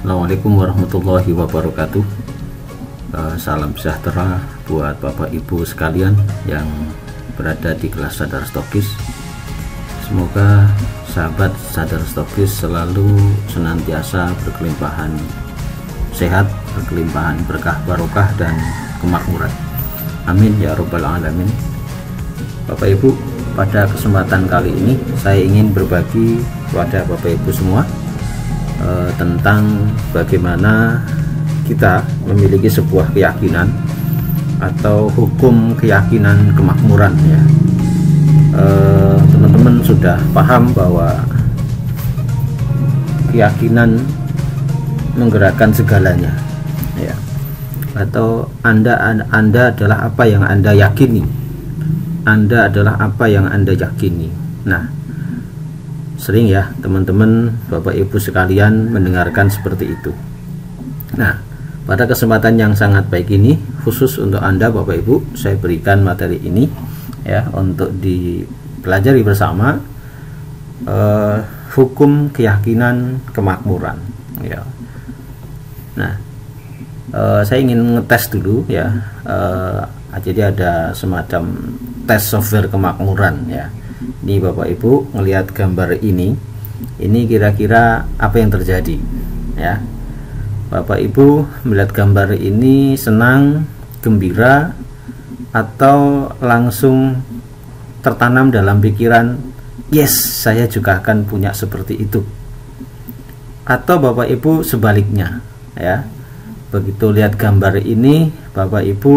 Assalamualaikum warahmatullahi wabarakatuh. Salam sejahtera buat Bapak Ibu sekalian yang berada di kelas Sadar Stokis. Semoga sahabat Sadar Stokis selalu senantiasa berkelimpahan sehat, berkelimpahan berkah barokah dan kemakmuran. Amin ya robbal alamin. Bapak Ibu, pada kesempatan kali ini saya ingin berbagi kepada Bapak Ibu semua tentang bagaimana kita memiliki sebuah keyakinan atau hukum keyakinan kemakmuran ya. Teman-teman sudah paham bahwa keyakinan menggerakkan segalanya ya, atau Anda adalah apa yang Anda yakini. Anda adalah apa yang Anda yakini. Nah, sering ya teman-teman, Bapak Ibu sekalian mendengarkan seperti itu. Nah, pada kesempatan yang sangat baik ini, khusus untuk Anda Bapak Ibu, saya berikan materi ini ya untuk dipelajari bersama, hukum keyakinan kemakmuran ya. Nah, saya ingin ngetes dulu ya, jadi ada semacam tes software kemakmuran ya. Ini Bapak Ibu ngelihat gambar ini kira-kira apa yang terjadi ya. Bapak Ibu melihat gambar ini senang, gembira, atau langsung tertanam dalam pikiran, yes, saya juga akan punya seperti itu. Atau Bapak Ibu sebaliknya ya, begitu lihat gambar ini Bapak Ibu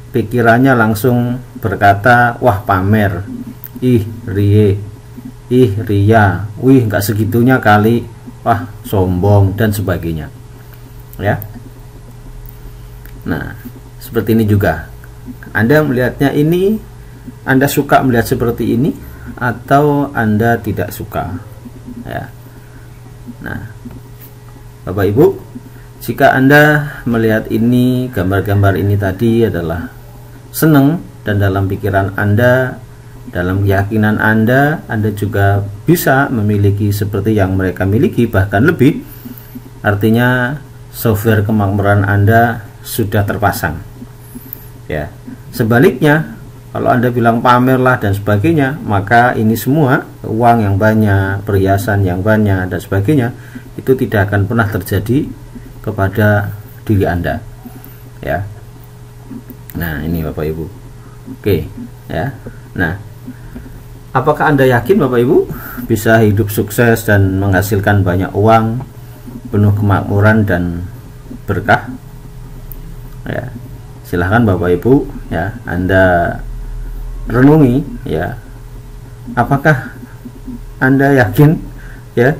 pikirannya langsung berkata, wah pamer, ih rie, ih ria, wih nggak segitunya kali, wah sombong dan sebagainya ya. Nah, seperti ini juga Anda melihatnya ini, Anda suka melihat seperti ini atau Anda tidak suka ya. Nah, Bapak Ibu, jika Anda melihat ini, gambar-gambar ini tadi adalah senang, dan dalam pikiran Anda, dalam keyakinan Anda juga bisa memiliki seperti yang mereka miliki, bahkan lebih, artinya software kemakmuran Anda sudah terpasang ya. Sebaliknya, kalau Anda bilang pamerlah dan sebagainya, maka ini semua, uang yang banyak, perhiasan yang banyak dan sebagainya, itu tidak akan pernah terjadi kepada diri Anda ya. Nah, ini Bapak Ibu. Oke ya. Nah, apakah Anda yakin Bapak Ibu bisa hidup sukses dan menghasilkan banyak uang, penuh kemakmuran dan berkah ya? Silahkan Bapak Ibu ya, Anda renungi ya, apakah Anda yakin ya?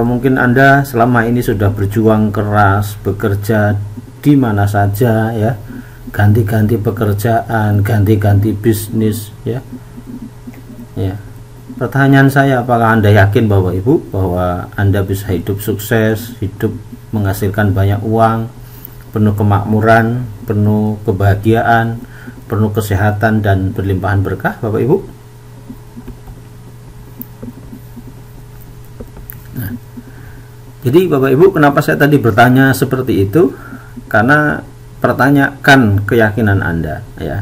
Mungkin Anda selama ini sudah berjuang keras, bekerja di mana saja ya, ganti-ganti pekerjaan, ganti-ganti bisnis ya. Ya. Pertanyaan saya, apakah Anda yakin Bapak Ibu bahwa Anda bisa hidup sukses, hidup menghasilkan banyak uang, penuh kemakmuran, penuh kebahagiaan, penuh kesehatan dan berlimpahan berkah Bapak Ibu? Nah, jadi Bapak Ibu, kenapa saya tadi bertanya seperti itu? Karena pertanyakan keyakinan Anda ya.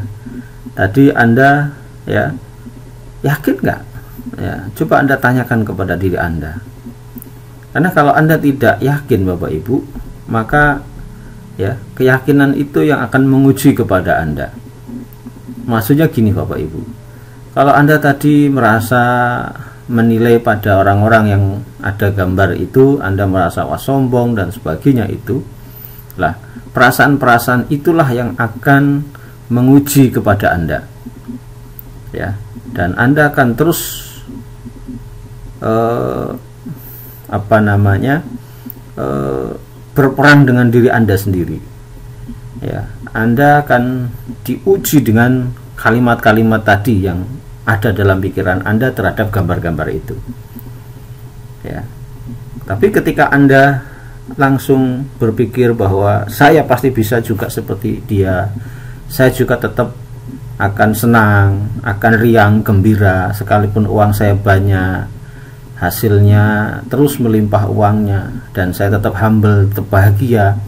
Tadi Anda ya, yakin nggak ya? Coba Anda tanyakan kepada diri Anda. Karena kalau Anda tidak yakin Bapak Ibu, maka ya, keyakinan itu yang akan menguji kepada Anda. Maksudnya gini Bapak Ibu, kalau Anda tadi merasa menilai pada orang-orang yang ada gambar itu, Anda merasa wah sombong dan sebagainya, itu lah perasaan-perasaan itulah yang akan menguji kepada Anda ya, dan Anda akan terus berperang dengan diri Anda sendiri ya. Anda akan diuji dengan kalimat-kalimat tadi yang ada dalam pikiran Anda terhadap gambar-gambar itu ya. Tapi ketika Anda langsung berpikir bahwa saya pasti bisa juga seperti dia, saya juga tetap akan senang, akan riang, gembira, sekalipun uang saya banyak, hasilnya terus melimpah uangnya, dan saya tetap humble, tetap bahagia.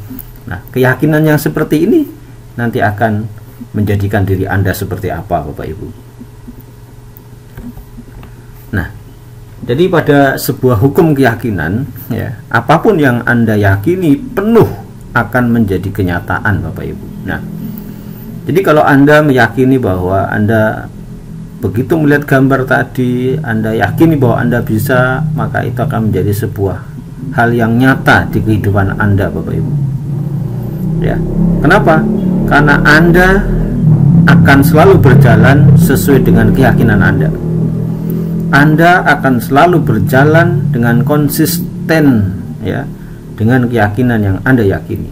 Nah, keyakinan yang seperti ini nanti akan menjadikan diri Anda seperti apa, Bapak Ibu. Nah, jadi pada sebuah hukum keyakinan, ya, apapun yang Anda yakini penuh akan menjadi kenyataan, Bapak Ibu. Nah, jadi kalau Anda meyakini bahwa Anda begitu melihat gambar tadi, Anda yakini bahwa Anda bisa, maka itu akan menjadi sebuah hal yang nyata di kehidupan Anda, Bapak Ibu. Ya, kenapa? Karena Anda akan selalu berjalan sesuai dengan keyakinan Anda. Anda akan selalu berjalan dengan konsisten, ya, dengan keyakinan yang Anda yakini.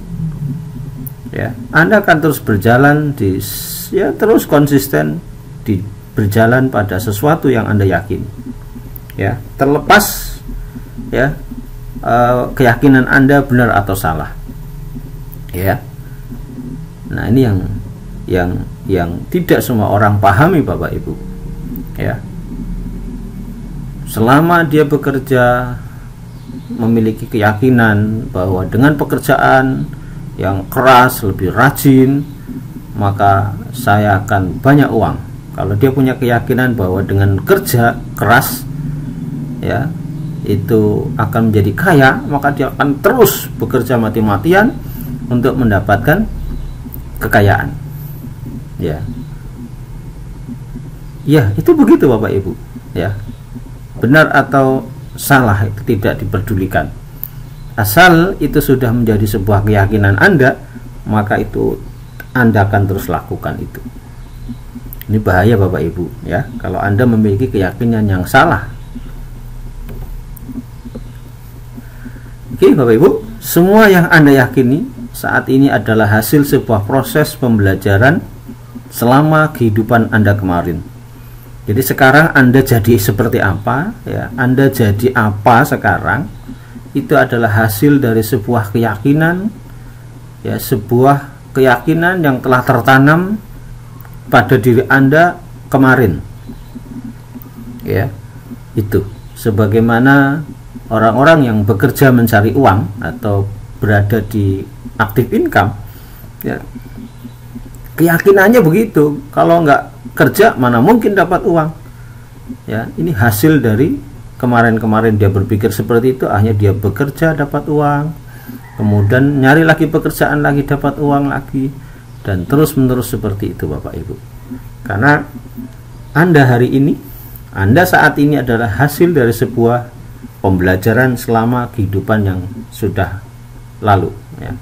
Ya, Anda akan terus berjalan terus konsisten berjalan pada sesuatu yang Anda yakini. Ya, terlepas ya keyakinan Anda benar atau salah. Ya. Nah, ini yang tidak semua orang pahami, Bapak Ibu. Ya. Selama dia bekerja memiliki keyakinan bahwa dengan pekerjaan yang keras, lebih rajin, maka saya akan banyak uang. Kalau dia punya keyakinan bahwa dengan kerja keras, ya, itu akan menjadi kaya, maka dia akan terus bekerja mati-matian untuk mendapatkan kekayaan. Ya, ya, itu begitu, Bapak Ibu. Ya, benar atau salah itu tidak diperdulikan. Asal itu sudah menjadi sebuah keyakinan Anda, maka itu Anda akan terus lakukan itu. Ini bahaya, Bapak Ibu, ya, kalau Anda memiliki keyakinan yang salah. Oke, Bapak Ibu, semua yang Anda yakini saat ini adalah hasil sebuah proses pembelajaran selama kehidupan Anda kemarin. Jadi sekarang Anda jadi seperti apa, ya, Anda jadi apa sekarang, itu adalah hasil dari sebuah keyakinan, ya, sebuah keyakinan yang telah tertanam pada diri Anda kemarin. Ya, itu sebagaimana orang-orang yang bekerja mencari uang atau berada di active income, ya, keyakinannya begitu. Kalau nggak kerja mana mungkin dapat uang. Ya, ini hasil dari kemarin-kemarin dia berpikir seperti itu, akhirnya dia bekerja dapat uang, kemudian nyari lagi pekerjaan lagi dapat uang lagi, dan terus menerus seperti itu, Bapak Ibu. Karena Anda hari ini, Anda saat ini adalah hasil dari sebuah pembelajaran selama kehidupan yang sudah lalu, ya.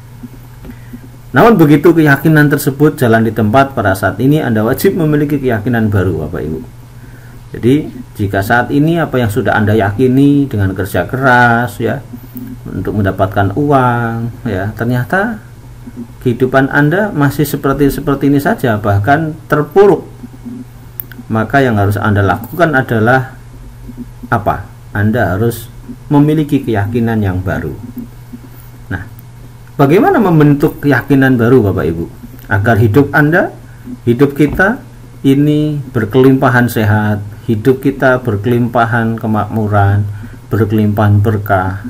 Namun begitu keyakinan tersebut jalan di tempat, pada saat ini Anda wajib memiliki keyakinan baru, Bapak Ibu. Jadi jika saat ini apa yang sudah Anda yakini dengan kerja keras, ya, untuk mendapatkan uang, ya, ternyata kehidupan Anda masih seperti ini saja, bahkan terpuruk, maka yang harus Anda lakukan adalah apa? Anda harus memiliki keyakinan yang baru. Nah, bagaimana membentuk keyakinan baru, Bapak Ibu, agar hidup Anda, hidup kita ini berkelimpahan sehat, hidup kita berkelimpahan kemakmuran, berkelimpahan berkah?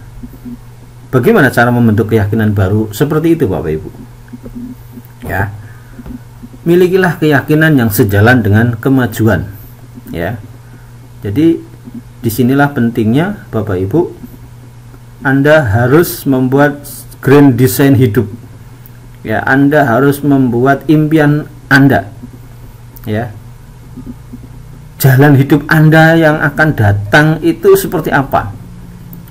Bagaimana cara membentuk keyakinan baru seperti itu, Bapak Ibu? Ya, milikilah keyakinan yang sejalan dengan kemajuan. Ya, jadi disinilah pentingnya, Bapak Ibu, Anda harus membuat grand design hidup. Ya, Anda harus membuat impian Anda. Ya, jalan hidup Anda yang akan datang itu seperti apa?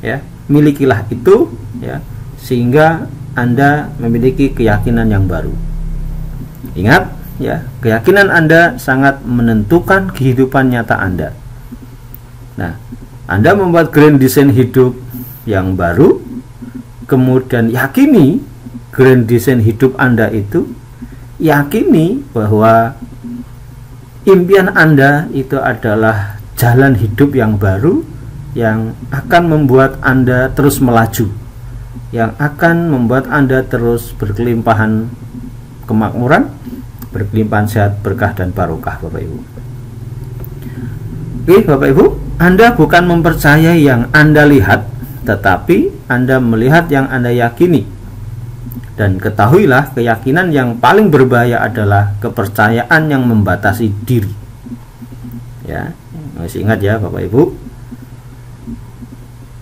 Ya, milikilah itu, ya, sehingga Anda memiliki keyakinan yang baru. Ingat, ya, keyakinan Anda sangat menentukan kehidupan nyata Anda. Nah, Anda membuat grand design hidup yang baru, kemudian yakini grand design hidup Anda itu, yakini bahwa impian Anda itu adalah jalan hidup yang baru yang akan membuat Anda terus melaju, yang akan membuat Anda terus berkelimpahan kemakmuran, berkelimpahan sehat, berkah, dan barokah, Bapak Ibu. Oke, Bapak Ibu, Anda bukan mempercayai yang Anda lihat, tetapi Anda melihat yang Anda yakini. Dan ketahuilah, keyakinan yang paling berbahaya adalah kepercayaan yang membatasi diri. Ya, masih ingat ya Bapak Ibu?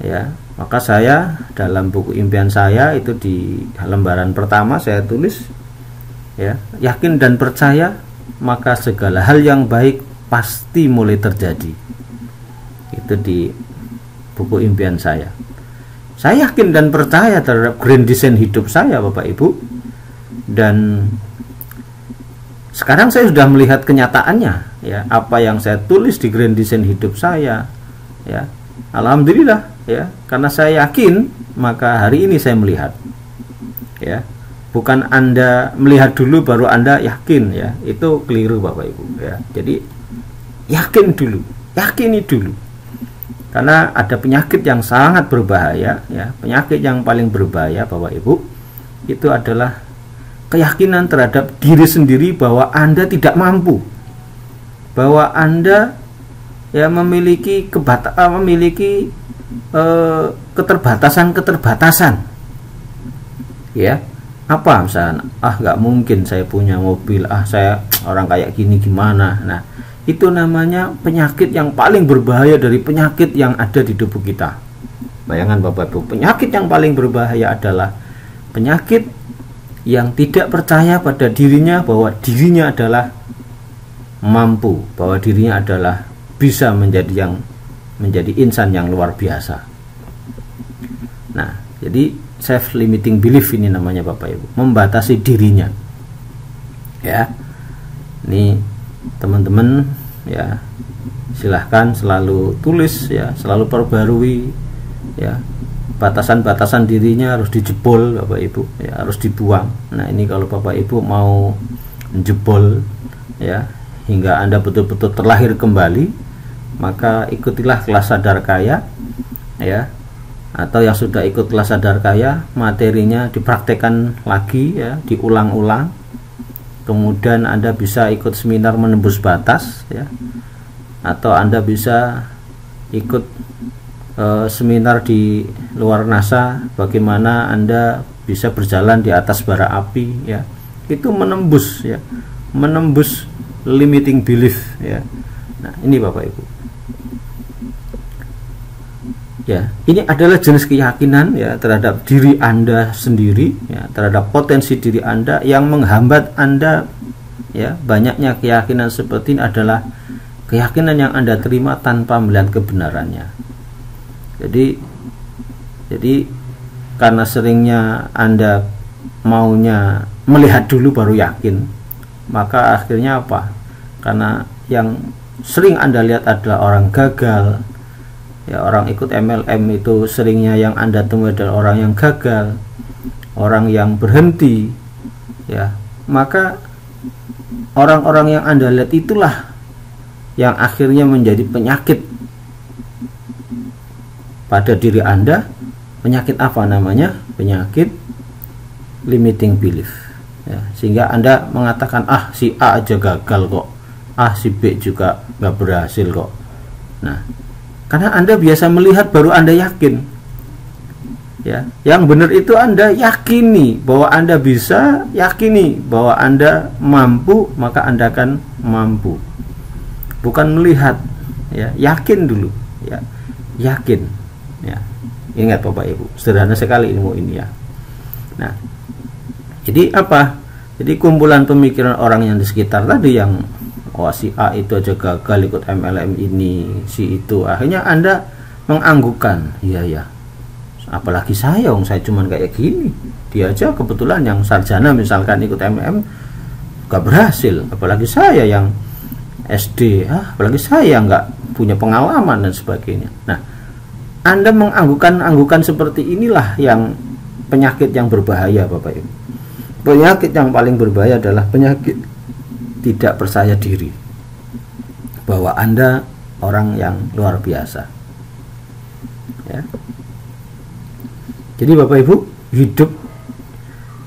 Ya, maka saya dalam buku impian saya itu di lembaran pertama saya tulis, ya, yakin dan percaya, maka segala hal yang baik pasti mulai terjadi. Itu di buku impian saya. Saya yakin dan percaya terhadap grand design hidup saya, Bapak Ibu. Dan sekarang saya sudah melihat kenyataannya, ya, apa yang saya tulis di grand design hidup saya, ya. Alhamdulillah, ya, karena saya yakin, maka hari ini saya melihat. Ya. Bukan Anda melihat dulu baru Anda yakin, ya. Itu keliru, Bapak Ibu, ya. Jadi yakin dulu, yakini dulu. Karena ada penyakit yang sangat berbahaya, ya. Penyakit yang paling berbahaya, Bapak Ibu, itu adalah keyakinan terhadap diri sendiri bahwa Anda tidak mampu, bahwa Anda, ya, memiliki keterbatasan, ya. Apa misalnya, nggak mungkin saya punya mobil, saya orang kayak gini gimana. Nah, itu namanya penyakit yang paling berbahaya dari penyakit yang ada di tubuh kita. Bayangkan Bapak Ibu, penyakit yang paling berbahaya adalah penyakit yang tidak percaya pada dirinya bahwa dirinya adalah mampu, bahwa dirinya adalah bisa menjadi insan yang luar biasa. Nah, jadi self limiting belief ini namanya Bapak Ibu, membatasi dirinya. Ya. Ini teman-teman, ya, silahkan selalu tulis, ya, selalu perbarui, ya, batasan-batasan dirinya harus dijebol Bapak Ibu, ya, harus dibuang. Nah, ini kalau Bapak Ibu mau menjebol, ya, hingga Anda betul-betul terlahir kembali, maka ikutilah kelas sadar kaya, ya, atau yang sudah ikut kelas sadar kaya, materinya dipraktekkan lagi, ya, diulang-ulang. Kemudian Anda bisa ikut seminar menembus batas, ya, atau Anda bisa ikut seminar di luar NASA, bagaimana Anda bisa berjalan di atas bara api, ya. Itu menembus, ya, menembus limiting belief, ya. Nah, ini Bapak Ibu, ya, ini adalah jenis keyakinan, ya, terhadap diri Anda sendiri, ya, terhadap potensi diri Anda yang menghambat Anda, ya. Banyaknya keyakinan seperti ini adalah keyakinan yang Anda terima tanpa melihat kebenarannya. Jadi karena seringnya Anda maunya melihat dulu baru yakin, maka akhirnya apa? Karena yang sering Anda lihat adalah orang gagal, ya, orang ikut MLM itu seringnya yang Anda temui adalah orang yang gagal, orang yang berhenti, ya. Maka orang-orang yang Anda lihat itulah yang akhirnya menjadi penyakit pada diri Anda. Penyakit apa namanya? Penyakit limiting belief, ya. Sehingga Anda mengatakan, si A aja gagal kok, si B juga nggak berhasil kok. Nah, karena Anda biasa melihat baru Anda yakin, ya. Yang benar itu Anda yakini bahwa Anda bisa, yakini bahwa Anda mampu, maka Anda akan mampu. Bukan melihat, ya, yakin dulu, ya, yakin, ya. Ingat Bapak Ibu, sederhana sekali ilmu ini, ya. Nah, jadi apa? Jadi kumpulan pemikiran orang yang di sekitar tadi yang si A itu aja gagal ikut MLM ini, si itu, akhirnya Anda menganggukkan, iya, apalagi saya cuman kayak gini, dia aja kebetulan yang sarjana misalkan ikut MLM gak berhasil, apalagi saya yang SD, apalagi saya nggak punya pengalaman dan sebagainya. Nah, Anda menganggukkan seperti inilah yang penyakit yang berbahaya Bapak Ibu. Penyakit yang paling berbahaya adalah penyakit tidak percaya diri bahwa Anda orang yang luar biasa, ya. Jadi Bapak Ibu, hidup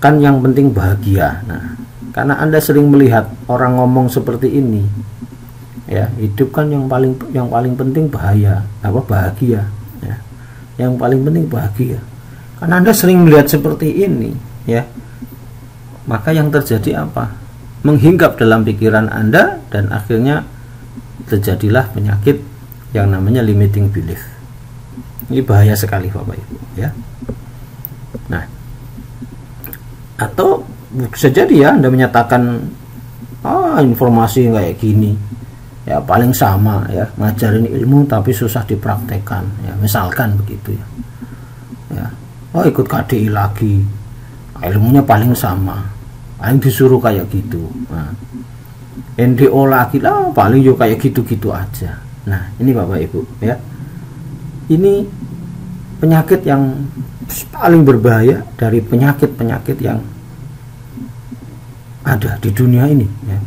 kan yang penting bahagia. Nah, karena Anda sering melihat orang ngomong seperti ini, Ya, hidup kan yang paling penting bahagia, ya. Yang paling penting bahagia. Karena Anda sering melihat seperti ini, ya. Maka yang terjadi apa? Menghinggap dalam pikiran Anda dan akhirnya terjadilah penyakit yang namanya limiting belief. Ini bahaya sekali Bapak Ibu, ya. Nah, atau bisa jadi ya Anda menyatakan informasi kayak gini ya paling sama ya, ngajarin ilmu tapi susah dipraktekkan ya, misalkan begitu ya. Ya, ikut KDI lagi, ilmunya paling sama, paling disuruh kayak gitu. Nah, NDO lagi lah, paling juga kayak gitu-gitu aja. Nah, ini Bapak Ibu ya, ini penyakit yang paling berbahaya dari penyakit-penyakit yang ada di dunia ini ya.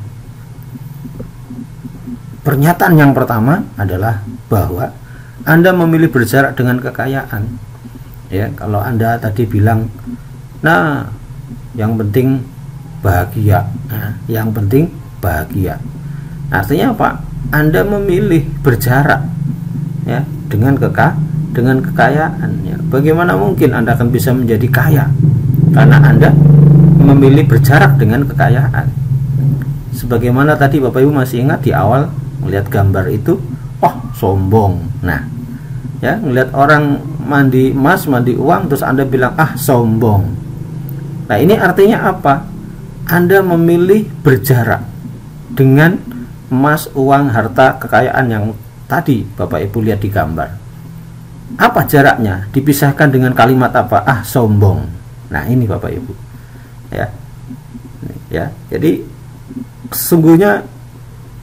Pernyataan yang pertama adalah bahwa Anda memilih berjarak dengan kekayaan. Ya, kalau Anda tadi bilang, nah, yang penting bahagia. Nah, yang penting bahagia. Artinya apa? Anda memilih berjarak ya dengan kekayaan. Ya. Bagaimana mungkin Anda akan bisa menjadi kaya? Karena Anda memilih berjarak dengan kekayaan. Sebagaimana tadi Bapak Ibu masih ingat di awal melihat gambar itu, sombong. Nah, ya, melihat orang mandi emas, mandi uang, terus Anda bilang sombong. Nah, ini artinya apa? Anda memilih berjarak dengan emas, uang, harta, kekayaan yang tadi Bapak Ibu lihat di gambar. Apa jaraknya? Dipisahkan dengan kalimat apa? Sombong. Nah, ini Bapak Ibu. Ya. Jadi sesungguhnya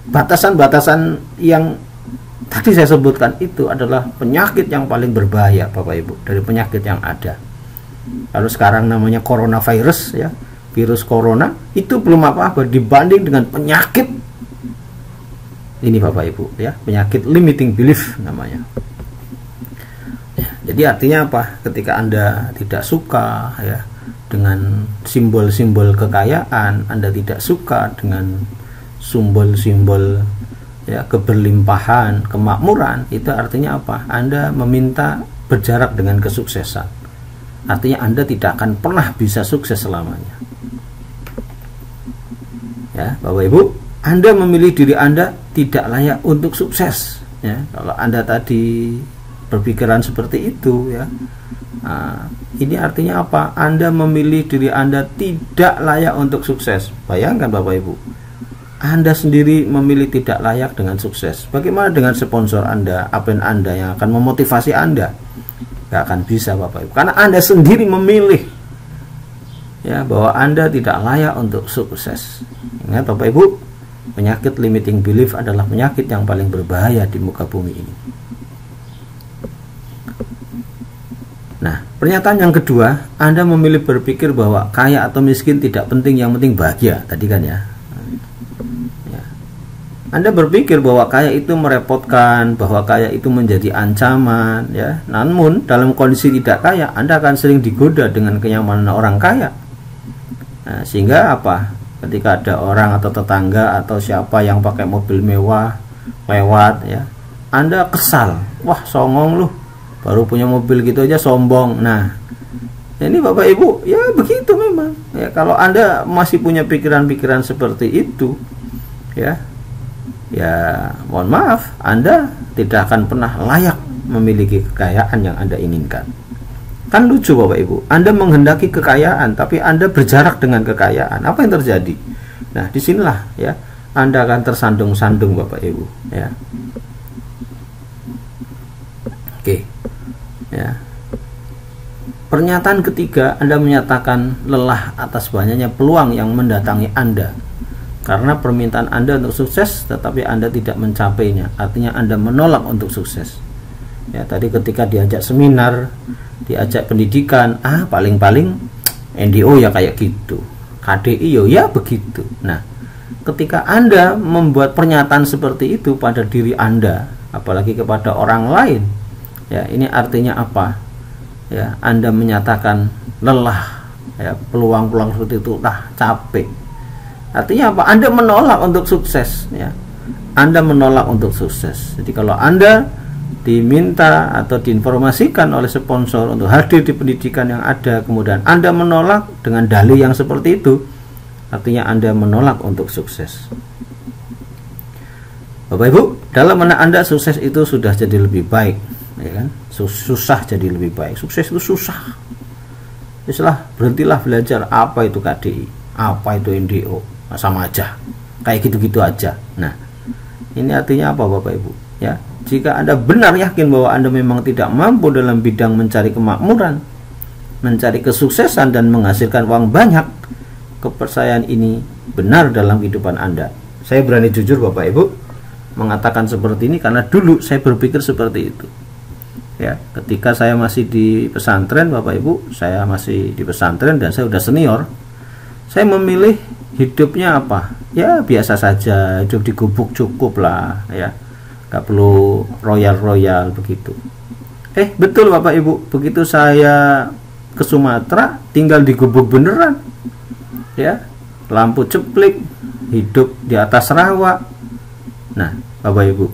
batasan-batasan yang tadi saya sebutkan itu adalah penyakit yang paling berbahaya Bapak Ibu dari penyakit yang ada. Lalu sekarang namanya coronavirus ya, virus corona, itu belum apa-apa dibanding dengan penyakit ini Bapak Ibu ya, penyakit limiting belief namanya. Ya, jadi artinya apa? Ketika Anda tidak suka ya dengan simbol-simbol kekayaan, Anda tidak suka dengan simbol-simbol ya keberlimpahan, kemakmuran, itu artinya apa? Anda meminta berjarak dengan kesuksesan. Artinya Anda tidak akan pernah bisa sukses selamanya. Ya, Bapak Ibu, Anda memilih diri Anda tidak layak untuk sukses. Ya, kalau Anda tadi berpikiran seperti itu ya, ini artinya apa? Anda memilih diri Anda tidak layak untuk sukses. Bayangkan Bapak Ibu, Anda sendiri memilih tidak layak dengan sukses. Bagaimana dengan sponsor Anda, agen Anda yang akan memotivasi Anda? Gak akan bisa Bapak Ibu, karena Anda sendiri memilih ya bahwa Anda tidak layak untuk sukses. Ingat Bapak Ibu, penyakit limiting belief adalah penyakit yang paling berbahaya di muka bumi ini. Nah, pernyataan yang kedua, Anda memilih berpikir bahwa kaya atau miskin tidak penting, yang penting bahagia. Tadi kan ya, Anda berpikir bahwa kaya itu merepotkan, bahwa kaya itu menjadi ancaman ya. Namun dalam kondisi tidak kaya, Anda akan sering digoda dengan kenyamanan orang kaya. Nah, sehingga apa? Ketika ada orang atau tetangga atau siapa yang pakai mobil mewah lewat ya, Anda kesal. Wah, songong lu, baru punya mobil gitu aja sombong. Nah, ini Bapak Ibu, ya begitu memang. Ya, kalau Anda masih punya pikiran-pikiran seperti itu, ya mohon maaf, Anda tidak akan pernah layak memiliki kekayaan yang Anda inginkan. Kan lucu Bapak Ibu, Anda menghendaki kekayaan tapi Anda berjarak dengan kekayaan. Apa yang terjadi? Nah, disinilah ya Anda akan tersandung-sandung Bapak Ibu ya. Oke ya. Pernyataan ketiga, Anda menyatakan lelah atas banyaknya peluang yang mendatangi Anda karena permintaan Anda untuk sukses tetapi Anda tidak mencapainya. Artinya Anda menolak untuk sukses. Ya, tadi ketika diajak seminar, diajak pendidikan, paling-paling NDO ya kayak gitu, KDI ya begitu. Nah, ketika Anda membuat pernyataan seperti itu pada diri Anda, apalagi kepada orang lain, ya ini artinya apa? Ya, Anda menyatakan lelah, ya peluang-peluang seperti itu capek. Artinya apa? Anda menolak untuk sukses ya. Anda menolak untuk sukses. Jadi kalau Anda diminta atau diinformasikan oleh sponsor untuk hadir di pendidikan yang ada, kemudian Anda menolak dengan dalih yang seperti itu, artinya Anda menolak untuk sukses. Bapak Ibu, dalam mana Anda sukses itu sudah jadi lebih baik, ya kan? Susah jadi lebih baik. Sukses itu susah. Istilah berhentilah belajar apa itu KDI, apa itu NDO, sama aja, kayak gitu-gitu aja. Nah, ini artinya apa Bapak Ibu? Ya, jika Anda benar yakin bahwa Anda memang tidak mampu dalam bidang mencari kemakmuran, mencari kesuksesan dan menghasilkan uang banyak, kepercayaan ini benar dalam kehidupan Anda. Saya berani jujur Bapak Ibu mengatakan seperti ini karena dulu saya berpikir seperti itu. Ya, ketika saya masih di pesantren Bapak Ibu, saya masih di pesantren dan saya udah senior, saya memilih hidupnya apa? Ya biasa saja, hidup di gubuk cukup lah, ya, gak perlu royal begitu. Betul Bapak Ibu, begitu saya ke Sumatera tinggal di gubuk beneran, ya, lampu ceplik, hidup di atas rawa. Nah Bapak Ibu,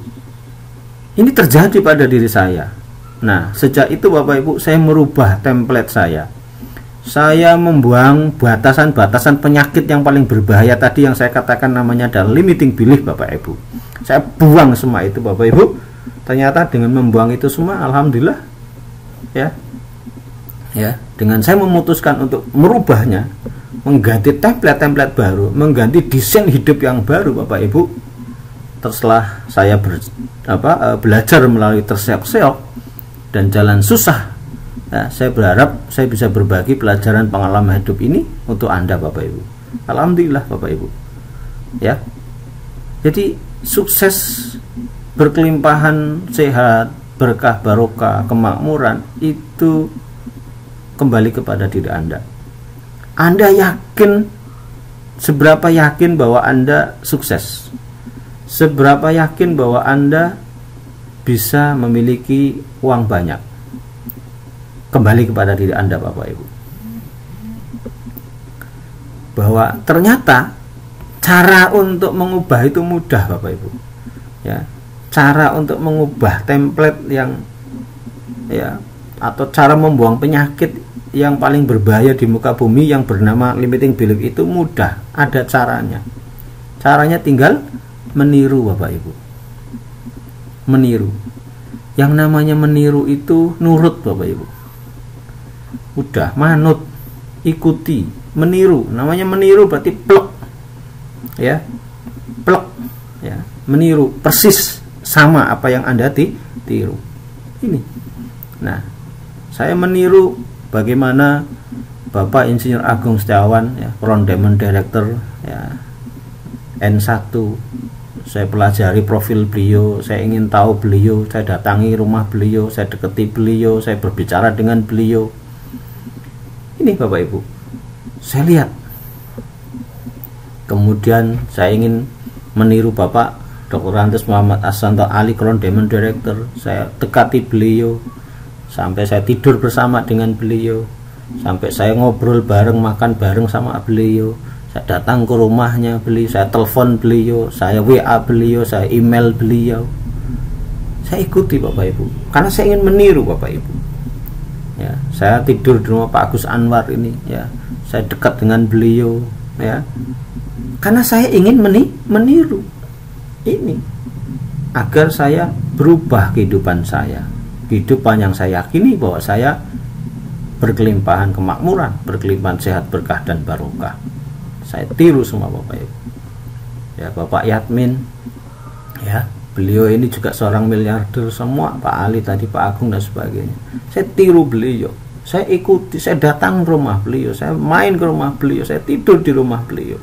ini terjadi pada diri saya. Nah, sejak itu Bapak Ibu, saya merubah template saya. Saya membuang batasan-batasan penyakit yang paling berbahaya tadi yang saya katakan namanya adalah limiting belief Bapak Ibu. Saya buang semua itu Bapak Ibu. Ternyata dengan membuang itu semua, alhamdulillah, ya, dengan saya memutuskan untuk merubahnya, mengganti template-template baru, mengganti desain hidup yang baru Bapak Ibu. Setelah saya belajar melalui terseok-seok dan jalan susah, ya, saya berharap saya bisa berbagi pelajaran pengalaman hidup ini untuk Anda Bapak Ibu. Alhamdulillah Bapak Ibu, ya. Jadi sukses, berkelimpahan, sehat, berkah, barokah, kemakmuran itu kembali kepada diri Anda. Anda yakin, seberapa yakin bahwa Anda sukses, seberapa yakin bahwa Anda bisa memiliki uang banyak, kembali kepada diri Anda Bapak Ibu. Bahwa ternyata cara untuk mengubah itu mudah Bapak Ibu, ya. Cara untuk mengubah template yang, ya, atau cara membuang penyakit yang paling berbahaya di muka bumi yang bernama limiting belief itu mudah, ada caranya. Caranya tinggal meniru Bapak Ibu. Meniru. Yang namanya meniru itu nurut Bapak Ibu. Udah, manut, ikuti, meniru. Namanya meniru berarti plek. Ya. Plek, ya. Meniru persis sama apa yang Anda tiru. Ini. Nah, saya meniru bagaimana Bapak Insinyur Agung Setiawan, ya, Rondemen Director, ya, N1. Saya pelajari profil beliau, saya ingin tahu beliau, saya datangi rumah beliau, saya dekati beliau, saya berbicara dengan beliau. Ini Bapak Ibu, saya lihat. Kemudian saya ingin meniru Bapak Dr. Andes Muhammad Asanto Ali, Rondemen Director. Saya dekati beliau, sampai saya tidur bersama dengan beliau, sampai saya ngobrol bareng, makan bareng sama beliau. Saya datang ke rumahnya beliau, saya telepon beliau, saya WA beliau, saya email beliau. Saya ikuti Bapak Ibu, karena saya ingin meniru Bapak Ibu. Ya, saya tidur di rumah Pak Agus Anwar ini, ya. Saya dekat dengan beliau, ya. Karena saya ingin meniru ini agar saya berubah kehidupan saya. Kehidupan yang saya yakini bahwa saya berkelimpahan kemakmuran, berkelimpahan sehat, berkah dan barokah. Saya tiru semua Bapak Ibu. Ya, Bapak Yatmin, ya, beliau ini juga seorang miliarder semua, Pak Ali tadi, Pak Agung dan sebagainya. Saya tiru beliau, saya ikuti, saya datang ke rumah beliau, saya main ke rumah beliau, saya tidur di rumah beliau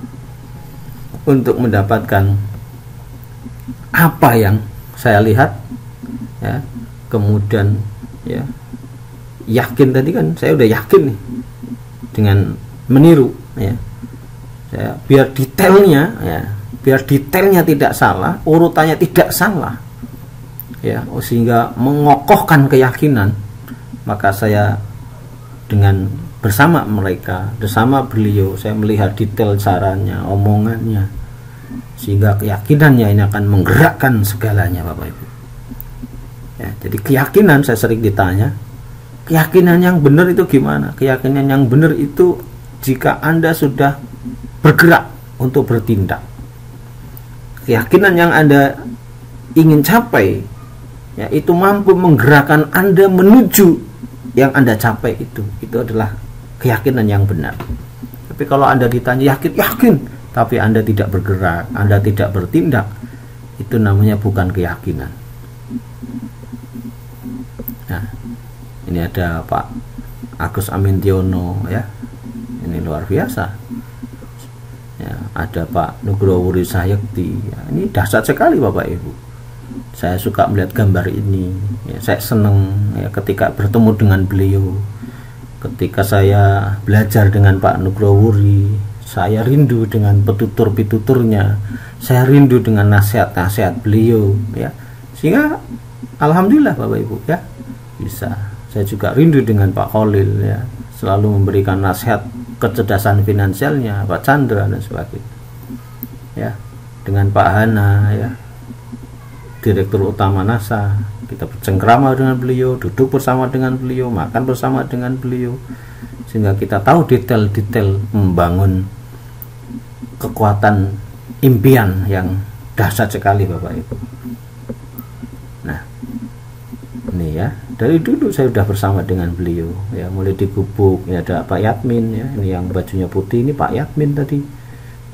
untuk mendapatkan apa yang saya lihat, ya. Kemudian, ya, yakin tadi kan, saya udah yakin nih dengan meniru, ya. Ya, biar detailnya, ya, biar detailnya tidak salah, urutannya tidak salah, ya, sehingga mengokohkan keyakinan, maka saya dengan bersama mereka, bersama beliau, saya melihat detail caranya, omongannya, sehingga keyakinannya ini akan menggerakkan segalanya, Bapak Ibu. Ya, jadi keyakinan, saya sering ditanya, keyakinan yang benar itu gimana? Keyakinan yang benar itu jika Anda sudah bergerak untuk bertindak. Keyakinan yang Anda ingin capai, ya, itu mampu menggerakkan Anda menuju yang Anda capai itu adalah keyakinan yang benar. Tapi kalau Anda ditanya yakin, tapi Anda tidak bergerak, Anda tidak bertindak, itu namanya bukan keyakinan. Nah, ini ada Pak Agus Amintiono, ya, ini luar biasa. Ya, ada Pak Nugroho Sayekti, ya, ini dahsyat sekali Bapak Ibu. Saya suka melihat gambar ini, ya, saya senang ya, ketika bertemu dengan beliau. Ketika saya belajar dengan Pak Nugroho, saya rindu dengan petutur-pituturnya, saya rindu dengan nasihat-nasihat beliau, ya. Sehingga alhamdulillah Bapak Ibu, ya, bisa. Saya juga rindu dengan Pak Khalil, ya, selalu memberikan nasihat kecerdasan finansialnya, Pak Chandra dan sebagainya. Ya, dengan Pak Hana, ya, Direktur Utama NASA, kita bercengkrama dengan beliau, duduk bersama dengan beliau, makan bersama dengan beliau, sehingga kita tahu detail-detail membangun kekuatan impian yang dahsyat sekali Bapak Ibu. Nah, ini ya, dari dulu saya sudah bersama dengan beliau, ya, mulai di Gubuk, ya, ada Pak Yatmin, ya, ini yang bajunya putih, ini Pak Yatmin tadi,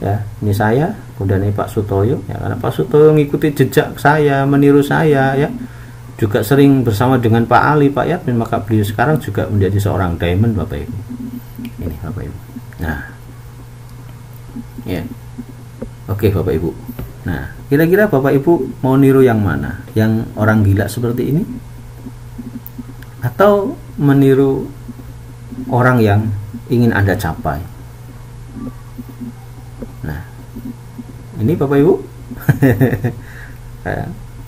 ya, ini saya, kemudian ini Pak Sutoyo, ya, karena Pak Sutoyo mengikuti jejak saya, meniru saya, ya, juga sering bersama dengan Pak Ali, Pak Yatmin, maka beliau sekarang juga menjadi seorang diamond Bapak Ibu. Ini Bapak Ibu. Nah, ya, oke Bapak Ibu. Nah, kira-kira Bapak Ibu mau niru yang mana? Yang orang gila seperti ini? Atau meniru orang yang ingin Anda capai? Nah, ini Bapak Ibu.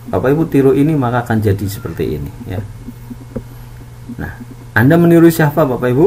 Bapak Ibu tiru ini maka akan jadi seperti ini, ya. Nah, Anda meniru siapa Bapak Ibu?